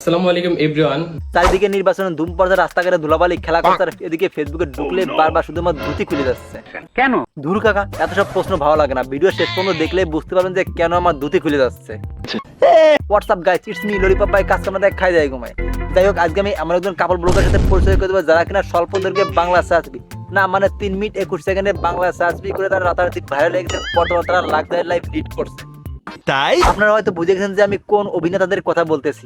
আসসালামু আলাইকুম এভরিওয়ান। চারিদিকে নির্বাচনের ধুম পর্দা, রাস্তাঘাটে ধুলাবালি খেলা করছে, আর এদিকে ফেসবুকে ঢুকলে বারবার শুধুমাত্র ধুতি খুলে যাচ্ছে। কেন? ধুর কাকা, এত সব প্রশ্ন ভালো লাগে না। ভিডিও শেষ পর্যন্ত দেখলেই বুঝতে পারবেন যে কেন আমার ধুতি খুলে যাচ্ছে। WhatsApp guys, it's me lollipop ভাই, কাজ কামনা দেখ খাই যায় ঘুমায়। যাই হোক, আজকে আমি আমার একজন কাপড় ব্লগারের সাথে পরিচয় করে দেবো, যারা কিনা স্বল্প দৈর্ঘ্যে বাংলা সার্চবি না, মানে 3 মিনিট 21 সেকেন্ডে বাংলা সার্চবি করে তারা রাতারাতি ভাইরাল হয়ে গেছে। বর্তমানে তারা লাখ লাইভ লিড করছে। তাই আপনারা হয়তো বুঝে গেছেন যে আমি কোন অভিনেতাদের কথা বলতেছি।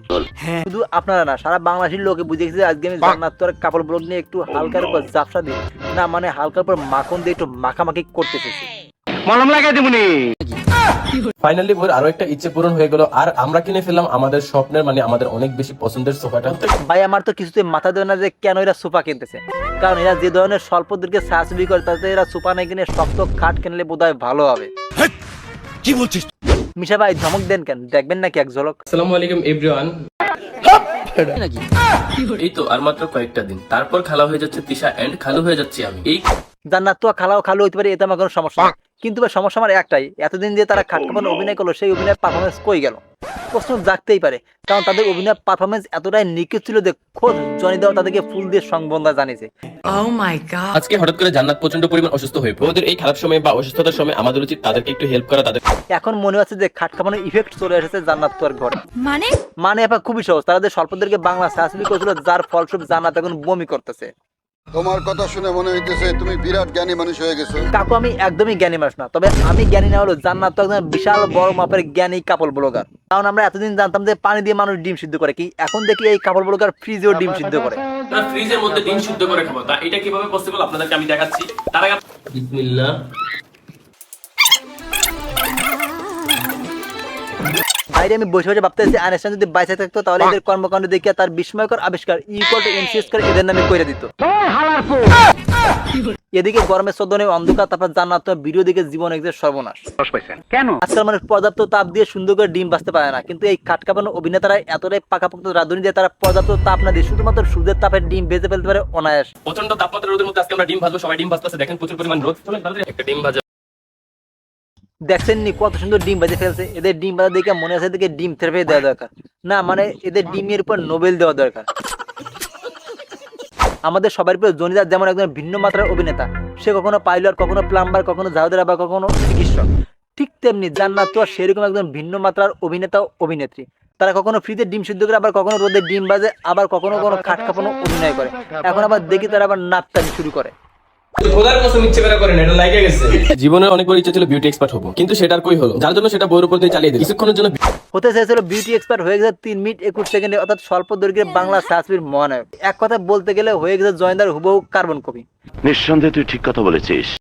শুধু আপনারা না, সারা বাংলাদেশের লোকে বুঝে গেছে আজকে আমি জান্নাত তোর কাপড় ব্লগ নিয়ে একটু হালকার উপর জাফসা দিই না, মানে হালকার উপর মাখন দিয়ে একটু মাখামাখি করতে এসেছি। মলম লাগাই দিবনি। ফাইনালি ওর আরো একটা ইচ্ছে পূরণ হয়ে গেল, আর আমরা কিনে ফেললাম আমাদের স্বপ্নের, মানে আমাদের অনেক বেশি পছন্দের সোফাটা। ভাই, আমার তো কিছুতেই মাথা দেয় না যে কেন এরা সোফা কিনতেছে। কারণ এরা যে ধরনের স্বল্প দৈর্ঘ্যে সার্চবি করে, তাতে এরা সোফা না কিনে শক্ত খাট কিনলে বোধহয় ভালো হবে। কি বলছিস? মিশা ভাই, ধমক দেন কেন? দেখবেন নাকি এক ঝলক? আসসালামু আলাইকুম এভরিওয়ান। এই তো আর মাত্র কয়েকটা দিন, তারপর খালা হয়ে যাচ্ছে তিশা এন্ড খালু হয়ে যাচ্ছি আমি। এই জান্নাত তো খালাও খালু হইতে পারে, এতে আমার কোনো সমস্যা নেই। কিন্তু ভাই, সমস্যা আমার একটাই, এতদিন যে তারা খাটকাপান অভিনয় করলো, সেই অভিনয়ের পারফরমেন্স কই গেল? প্রশ্ন জাগতেই পারে, কারণ তাদের অভিনয় পারফরমেন্স এতটাই নিখুঁত ছিল যে খোদ জনি দেওয়া তাদেরকে ফুল দিয়ে সংবন্ধা জানিয়েছে। Oh my god. আজকে হঠাৎ করে জান্নাত প্রচন্ড পরিমাণ অসুস্থ হয়ে পড়ে। ওদের এই খারাপ সময় বা অসুস্থতার সময় আমাদের উচিত তাদেরকে একটু হেল্প করা। তাদের এখন মনে হচ্ছে যে খাটকাপানোর ইফেক্ট চলে এসেছে জান্নাত তোর ঘরে। মানে আপা খুবই সহজ, তারা যে স্বল্পদেরকে বাংলা সার্চবি করেছিল, যার ফলস্বরূপ জান্নাত এখন বমি করতেছে। তোমার কথা শুনে মনে হইতেছে তুমি বিরাট জ্ঞানী মানুষ হয়ে গেছো। কাকু, আমি একদমই জ্ঞানী মানুষ না, তবে আমি জ্ঞানী না হলো জান্নাত তো একদম বিশাল বড় মাপের জ্ঞানী কাপড় ব্লগার। কারণ আমরা এতদিন জানতাম যে পানি দিয়ে মানুষ ডিম সিদ্ধ করে, কি এখন দেখি এই কাপড় ব্লগার ফ্রিজেও ডিম সিদ্ধ করে। তারা ফ্রিজের মধ্যে ডিম সিদ্ধ করে খাবো, তা এটা কিভাবে পসিবল আপনাদেরকে আমি দেখাচ্ছি। তার আগে বিসমিল্লাহ। বাইরে আমি বসে বসে ভাবতেছি, আইনস্টাইন যদি বাইসে থাকতো তাহলে এদের কর্মকাণ্ড দেখিয়া তার বিস্ময়কর আবিষ্কার ইকুয়াল টু এমসিএস করে এদের নামে করে দিত। এদিকে গরমের চোদ্দনে অন্ধকার, তারপর জান্নাত ভিডিও দেখে জীবন একদম সর্বনাশ। কেন? আজকাল মানুষ পর্যাপ্ত তাপ দিয়ে সুন্দর করে ডিম বাঁচতে পারে না, কিন্তু এই খাটকাপানো অভিনেতারা এতটাই পাকাপোক্ত রাঁধুনি দিয়ে তারা পর্যাপ্ত তাপ না দিয়ে শুধুমাত্র সূর্যের তাপের ডিম ভেজে ফেলতে পারে অনায়াস। প্রচন্ড তাপমাত্রা রোদের মধ্যে আজকে আমরা ডিম ভাজবো, সবাই ডিম ভাজতেছে, দেখেন প্রচুর পরিমাণ রোদ। চলেন তাহলে একটা ডিম ভাজা। দেখছেন নি কত সুন্দর ডিম বাজে ফেলছে? এদের ডিম বাজা দেখে মনে আছে এদেরকে ডিম থেরাপি দেওয়া দরকার, না মানে এদের ডিমের উপর নোবেল দেওয়া দরকার। আমাদের সবার উপর জনিদার যেমন একজন ভিন্ন মাত্রার অভিনেতা, সে কখনো পাইলট, কখনো প্লাম্বার, কখনো ঝাড়ুদার, বা কখনো চিকিৎসক, ঠিক তেমনি জান্নাত তো সেরকম একজন ভিন্ন মাত্রার অভিনেতা ও অভিনেত্রী। তারা কখনো ফ্রিতে ডিম সিদ্ধ করে, আবার কখনো রোদে ডিম বাজে, আবার কখনো কোনো খাট কাঁপানো অভিনয় করে। এখন আবার দেখি তারা আবার নাপতানি শুরু করে। খোদার কসম ইচ্ছে করে করেন, এটা লাগে গেছে। জীবনের অনেক বড় ইচ্ছা ছিল বিউটি এক্সপার্ট হবো, কিন্তু সেটার কই হলো, যার জন্য সেটা বইয়ের উপর দিয়ে চালিয়ে দিই। কিছুক্ষণের জন্য হতে চেয়েছিল বিউটি এক্সপার্ট, হয়ে গেছে 3 মিনিট 21 সেকেন্ডে, অর্থাৎ স্বল্প দৈর্ঘ্যের বাংলা সার্চবির মহানায়ক। এক কথা বলতে গেলে হয়ে গেছে জয়ন্দার হুবহু কার্বন কপি। নিঃসন্দেহে তুই ঠিক কথা বলেছিস।